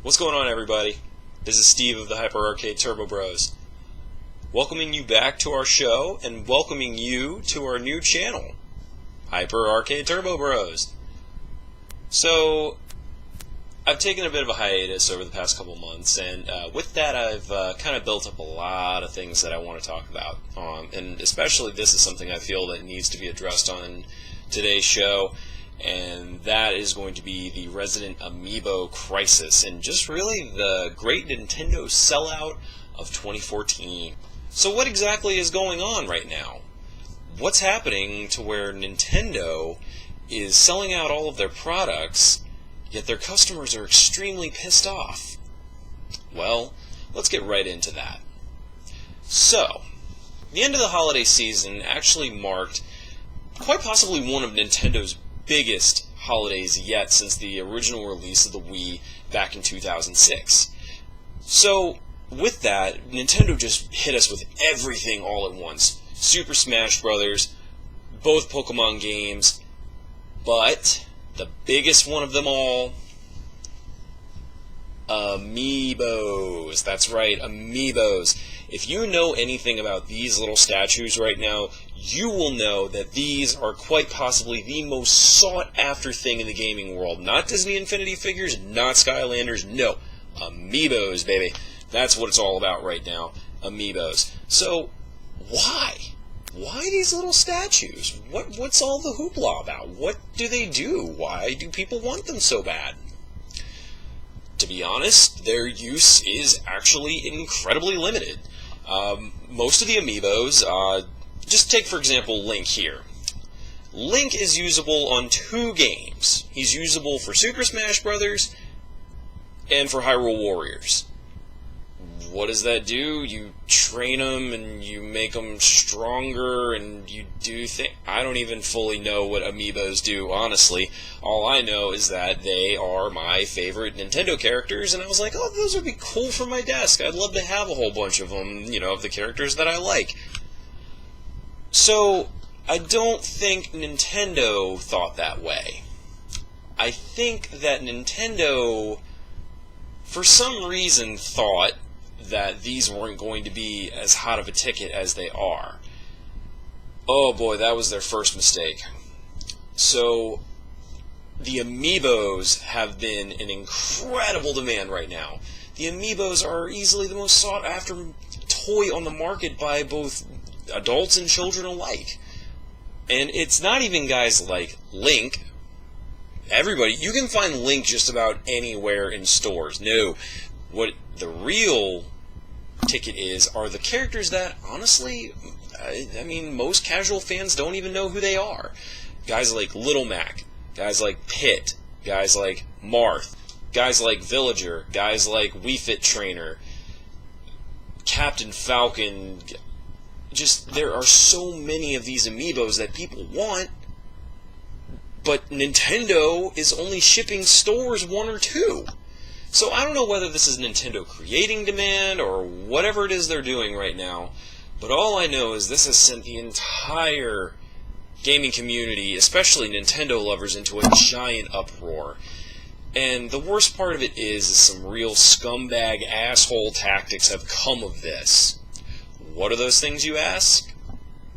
What's going on, everybody? This is Steve of the Hyper Arcade Turbo Bros. Welcoming you back to our show and welcoming you to our new channel, Hyper Arcade Turbo Bros. So, I've taken a bit of a hiatus over the past couple months, and with that I've kind of built up a lot of things that I want to talk about. And especially this is something I feel that needs to be addressed on today's show, and that is going to be the resident Amiibo crisis, and just really the great Nintendo sellout of 2014. So what exactly is going on right now? What's happening to where Nintendo is selling out all of their products, yet their customers are extremely pissed off? Well, let's get right into that. So, the end of the holiday season actually marked quite possibly one of Nintendo's biggest holidays yet since the original release of the Wii back in 2006. So, with that, Nintendo just hit us with everything all at once. Super Smash Bros., both Pokemon games, but the biggest one of them all, Amiibos. That's right, Amiibos. If you know anything about these little statues right now, you will know that these are quite possibly the most sought-after thing in the gaming world. Not Disney Infinity figures, not Skylanders, no. Amiibos, baby. That's what it's all about right now. Amiibos. So, why? Why these little statues? What's all the hoopla about? What do they do? Why do people want them so bad? To be honest, their use is actually incredibly limited. Most of the Amiibos, just take for example Link here. Link is usable on 2 games. He's usable for Super Smash Bros. And for Hyrule Warriors. What does that do? You train them and you make them stronger and you do things. I don't even fully know what Amiibos do, honestly. All I know is that they are my favorite Nintendo characters, and I was like, oh, those would be cool for my desk. I'd love to have a whole bunch of them, of the characters that I like. So, I don't think Nintendo thought that way. I think that Nintendo, for some reason, thought that these weren't going to be as hot of a ticket as they are. Oh boy, that was their first mistake. So, the Amiibos have been in incredible demand right now. The Amiibos are easily the most sought after toy on the market by both adults and children alike. And it's not even guys like Link. Everybody, you can find Link just about anywhere in stores. No, what the real ticket are the characters that, honestly, I mean, most casual fans don't even know who they are. Guys like Little Mac, guys like Pit, guys like Marth, guys like Villager, guys like Wii Fit Trainer, Captain Falcon. Just, there are so many of these Amiibos that people want, but Nintendo is only shipping stores 1 or 2. So I don't know whether this is Nintendo creating demand or whatever it is they're doing right now, but all I know is this has sent the entire gaming community, especially Nintendo lovers, into a giant uproar. And the worst part of it is some real scumbag asshole tactics have come of this. What are those things, you ask?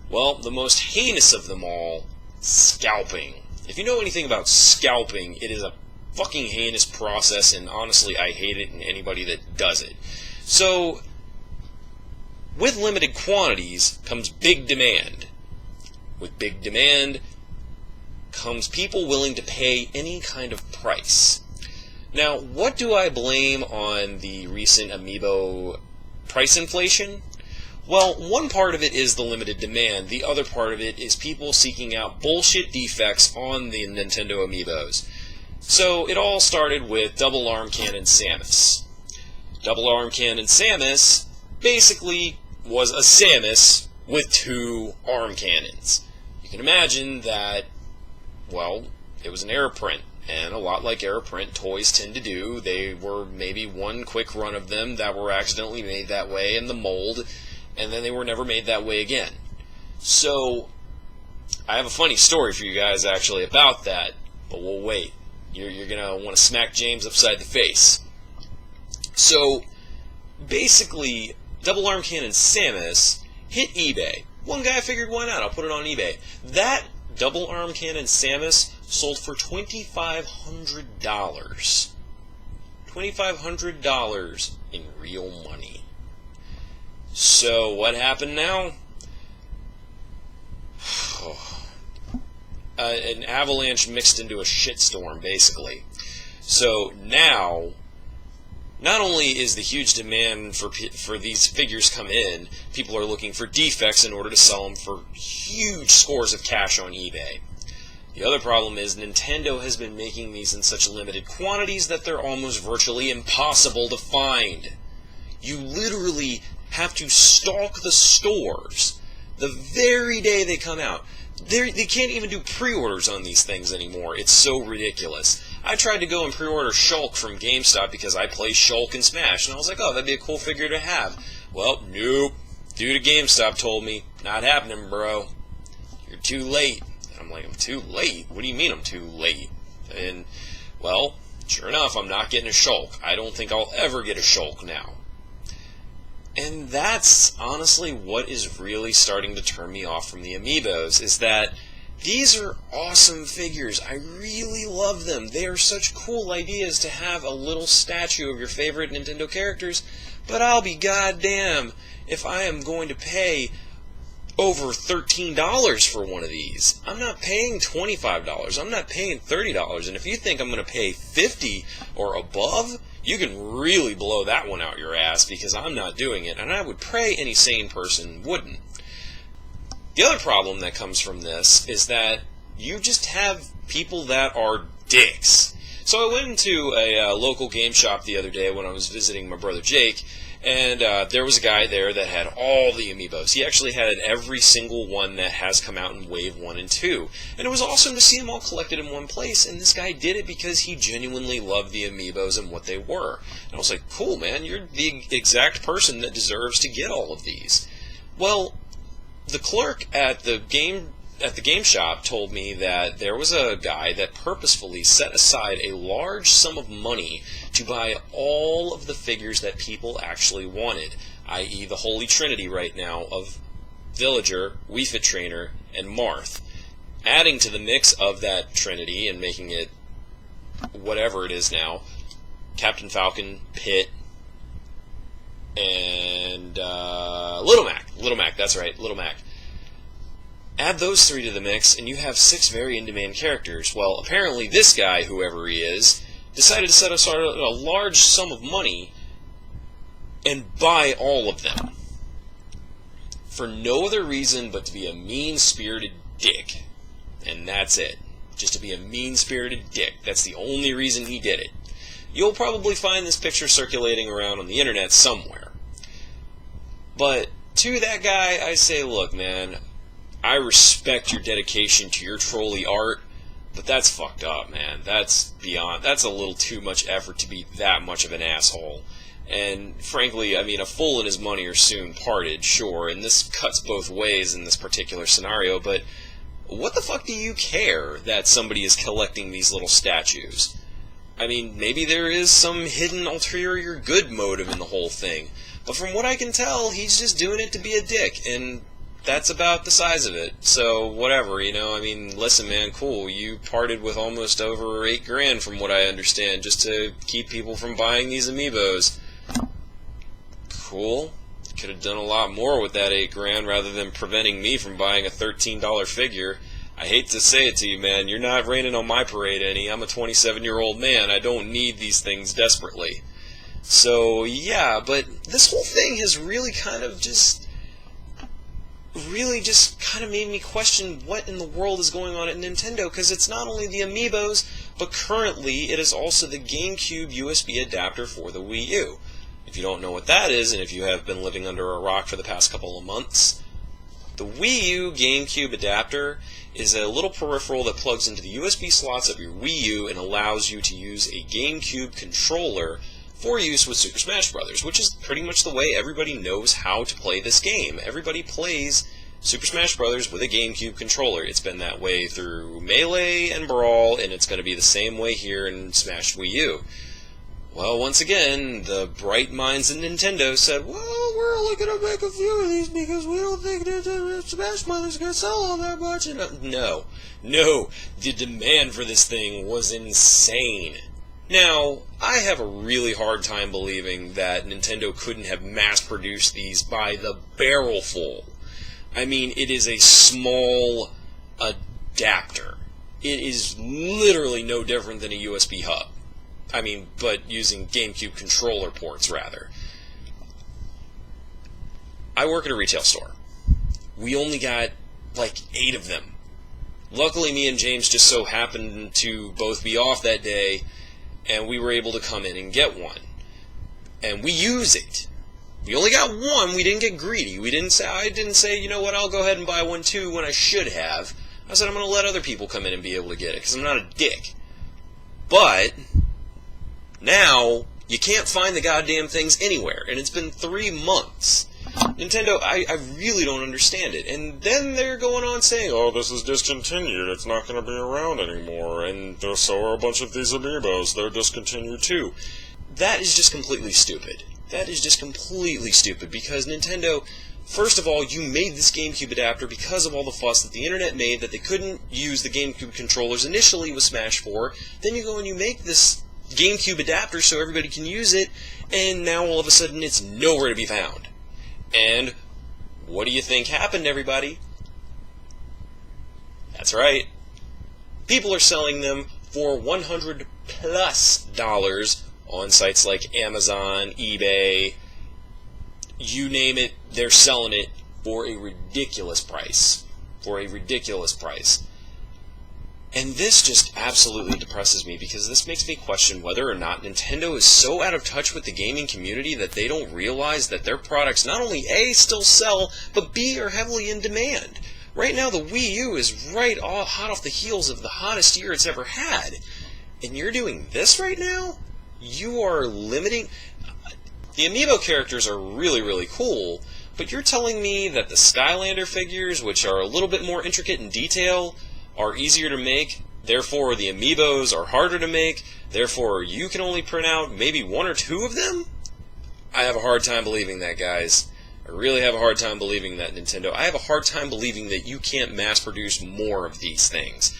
Well, the most heinous of them all, scalping. If you know anything about scalping, it is a fucking heinous process, and honestly, I hate it in anybody that does it. So, with limited quantities comes big demand. With big demand comes people willing to pay any kind of price. Now, what do I blame on the recent Amiibo price inflation? Well, one part of it is the limited demand. The other part of it is people seeking out bullshit defects on the Nintendo Amiibos. So, it all started with Double Arm Cannon Samus. Double Arm Cannon Samus basically was a Samus with 2 arm cannons. You can imagine that, well, it was an error print, and a lot like error print toys tend to do. They were maybe one quick run of them that were accidentally made that way in the mold, and then they were never made that way again. So, I have a funny story for you guys actually about that, but we'll wait. You're going to want to smack James upside the face. So, basically, Double Arm Cannon Samus hit eBay. One guy figured, why not? I'll put it on eBay. That Double Arm Cannon Samus sold for $2,500. $2,500 in real money. So, what happened now? An avalanche mixed into a shitstorm, basically. So, now, not only is the huge demand for these figures come in, people are looking for defects in order to sell them for huge scores of cash on eBay. The other problem is Nintendo has been making these in such limited quantities that they're almost virtually impossible to find. You literally have to stalk the stores the very day they come out. They can't even do pre-orders on these things anymore. It's so ridiculous. I tried to go and pre-order Shulk from GameStop because I play Shulk and Smash, and I was like, oh, that'd be a cool figure to have. Well, nope. Dude at GameStop told me, not happening, bro. You're too late. And I'm like, I'm too late? What do you mean I'm too late? And, well, sure enough, I'm not getting a Shulk. I don't think I'll ever get a Shulk now. And that's honestly what is really starting to turn me off from the Amiibos, is that these are awesome figures. I really love them. They are such cool ideas to have a little statue of your favorite Nintendo characters, but I'll be goddamn if I am going to pay over $13 for one of these. I'm not paying $25. I'm not paying $30. And if you think I'm going to pay $50 or above, you can really blow that one out your ass, because I'm not doing it, and I would pray any sane person wouldn't. The other problem that comes from this is that you just have people that are dicks. So I went into a local game shop the other day when I was visiting my brother Jake, and there was a guy there that had all the Amiibos. He actually had every single one that has come out in Wave 1 and 2. And it was awesome to see them all collected in one place, and this guy did it because he genuinely loved the Amiibos and what they were. And I was like, cool, man, you're the exact person that deserves to get all of these. Well, the clerk at the game shop told me that there was a guy that purposefully set aside a large sum of money to buy all of the figures that people actually wanted, i.e. the Holy Trinity right now of Villager, Wii Fit Trainer, and Marth. Adding to the mix of that Trinity and making it whatever it is now, Captain Falcon, Pit, and Little Mac. Little Mac, that's right, Little Mac. Add those three to the mix, and you have 6 very in-demand characters. Well, apparently this guy, whoever he is, decided to set aside a large sum of money and buy all of them. For no other reason but to be a mean-spirited dick. And that's it. Just to be a mean-spirited dick. That's the only reason he did it. You'll probably find this picture circulating around on the internet somewhere. But to that guy, I say, look, man, I respect your dedication to your trolley art, but that's fucked up, man. That's a little too much effort to be that much of an asshole. And frankly, I mean, a fool and his money are soon parted, sure, and this cuts both ways in this particular scenario, but what the fuck do you care that somebody is collecting these little statues? I mean, maybe there is some hidden ulterior good motive in the whole thing, but from what I can tell, he's just doing it to be a dick, and that's about the size of it. So, whatever, you know, I mean, listen, man, cool, you parted with almost over $8,000 from what I understand, just to keep people from buying these Amiibos. Cool. Could have done a lot more with that $8,000 rather than preventing me from buying a $13 figure. I hate to say it to you, man, you're not raining on my parade any. I'm a 27-year-old man. I don't need these things desperately. So, yeah, but this whole thing has really kind of just made me question what in the world is going on at Nintendo, because it's not only the Amiibos, but currently it is also the GameCube USB Adapter for the Wii U. If you don't know what that is, and if you have been living under a rock for the past couple of months, the Wii U GameCube Adapter is a little peripheral that plugs into the USB slots of your Wii U and allows you to use a GameCube controller for use with Super Smash Bros., which is pretty much the way everybody knows how to play this game. Everybody plays Super Smash Bros. With a GameCube controller. It's been that way through Melee and Brawl, and it's going to be the same way here in Smash Wii U. Well, once again, the bright minds at Nintendo said, well, we're only going to make a few of these because we don't think that Smash Brothers is going to sell all that much. And, no, the demand for this thing was insane. Now, I have a really hard time believing that Nintendo couldn't have mass-produced these by the barrelful. I mean, it is a small adapter. It is literally no different than a USB hub. I mean, but using GameCube controller ports, rather. I work at a retail store. We only got, like, 8 of them. Luckily, me and James just so happened to both be off that day, and we were able to come in and get one. And we use it. We only got one. We didn't get greedy. I didn't say, you know what, I'll go ahead and buy one too when I should have. I said I'm going to let other people come in and be able to get it, because I'm not a dick. But now, you can't find the goddamn things anywhere, and it's been 3 months. Nintendo, I really don't understand it. And then they're going on saying, oh, this is discontinued, it's not going to be around anymore, and so are a bunch of these Amiibos, they're discontinued too. That is just completely stupid. That is just completely stupid, because Nintendo, first of all, you made this GameCube adapter because of all the fuss that the internet made that they couldn't use the GameCube controllers initially with Smash 4. Then you go and you make this GameCube adapter so everybody can use it, and now all of a sudden it's nowhere to be found. And what do you think happened, everybody? That's right. People are selling them for $100+ on sites like Amazon, eBay, you name it, they're selling it for a ridiculous price. And this just absolutely depresses me, because this makes me question whether or not Nintendo is so out of touch with the gaming community that they don't realize that their products not only A, still sell, but B, are heavily in demand. Right now, the Wii U is hot off the heels of the hottest year it's ever had. And you're doing this right now? You are limiting... The Amiibo characters are really, really cool, but you're telling me that the Skylander figures, which are a little bit more intricate in detail, are easier to make, therefore the Amiibos are harder to make, therefore you can only print out maybe 1 or 2 of them? I have a hard time believing that, guys. I really have a hard time believing that, Nintendo. I have a hard time believing that you can't mass-produce more of these things.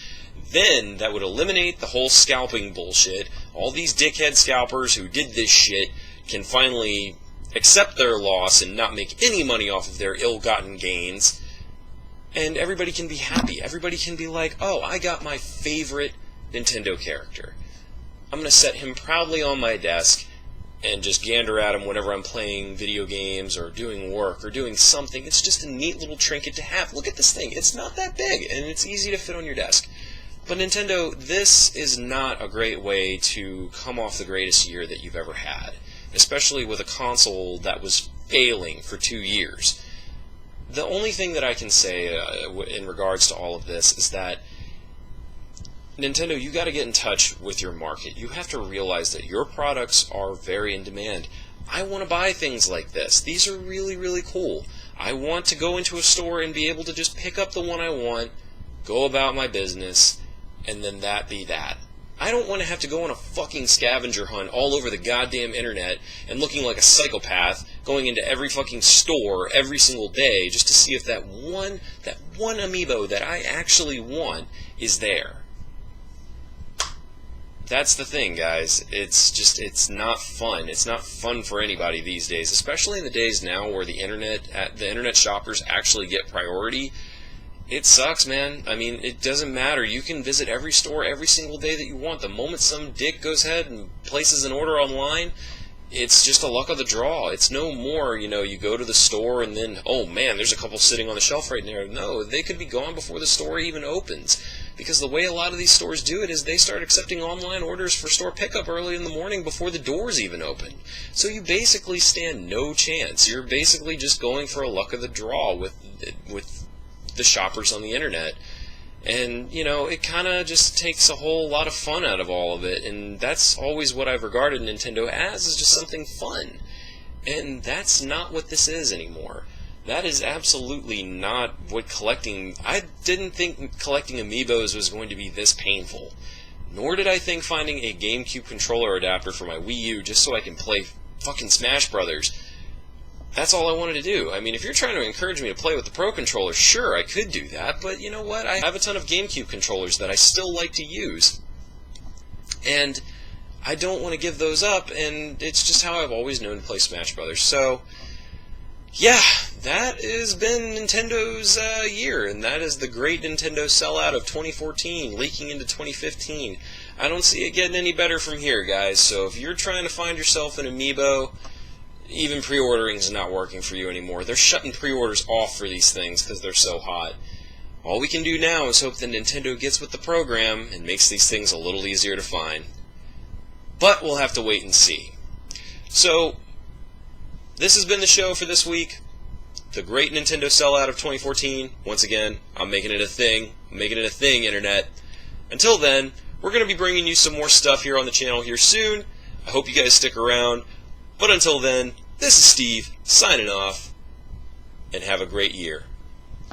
Then, that would eliminate the whole scalping bullshit. All these dickhead scalpers who did this shit can finally accept their loss and not make any money off of their ill-gotten gains. And everybody can be happy. Everybody can be like, oh, I got my favorite Nintendo character. I'm going to set him proudly on my desk and just gander at him whenever I'm playing video games or doing work or doing something. It's just a neat little trinket to have. Look at this thing. It's not that big, and it's easy to fit on your desk. But Nintendo, this is not a great way to come off the greatest year that you've ever had, especially with a console that was failing for 2 years. The only thing that I can say in regards to all of this is that Nintendo, you got to get in touch with your market. You have to realize that your products are very in demand. I want to buy things like this. These are really, really cool. I want to go into a store and be able to just pick up the one I want, go about my business, and then that be that. I don't want to have to go on a fucking scavenger hunt all over the goddamn internet and looking like a psychopath, going into every fucking store every single day just to see if that one Amiibo that I actually want is there. That's the thing, guys. It's not fun. It's not fun for anybody these days, especially in the days now where the internet shoppers actually get priority. It sucks, man. I mean, it doesn't matter. You can visit every store every single day that you want. The moment some dick goes ahead and places an order online, it's just a luck of the draw. It's no more, you go to the store and then, oh man, there's a couple sitting on the shelf right there. No, they could be gone before the store even opens. Because the way a lot of these stores do it is they start accepting online orders for store pickup early in the morning before the doors even open. So you basically stand no chance. You're basically just going for a luck of the draw with the shoppers on the internet. And, it kind of just takes a whole lot of fun out of all of it, and that's always what I've regarded Nintendo as, is just something fun. And that's not what this is anymore. That is absolutely not what collecting... I didn't think collecting Amiibos was going to be this painful. Nor did I think finding a GameCube controller adapter for my Wii U just so I can play fucking Smash Brothers. That's all I wanted to do. I mean, if you're trying to encourage me to play with the Pro Controller, sure, I could do that, but you know what? I have a ton of GameCube controllers that I still like to use. And I don't want to give those up, and it's just how I've always known to play Smash Brothers. So, yeah, that has been Nintendo's year, and that is the great Nintendo sellout of 2014, leaking into 2015. I don't see it getting any better from here, guys, so if you're trying to find yourself an Amiibo, even pre-ordering is not working for you anymore. They're shutting pre-orders off for these things because they're so hot. All we can do now is hope that Nintendo gets with the program and makes these things a little easier to find. But we'll have to wait and see. So, this has been the show for this week. The great Nintendo sellout of 2014. Once again, I'm making it a thing. I'm making it a thing, Internet. Until then, we're going to be bringing you some more stuff here on the channel here soon. I hope you guys stick around. But until then, this is Steve, signing off, and have a great year.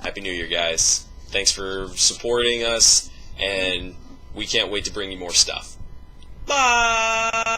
Happy New Year, guys. Thanks for supporting us, and we can't wait to bring you more stuff. Bye!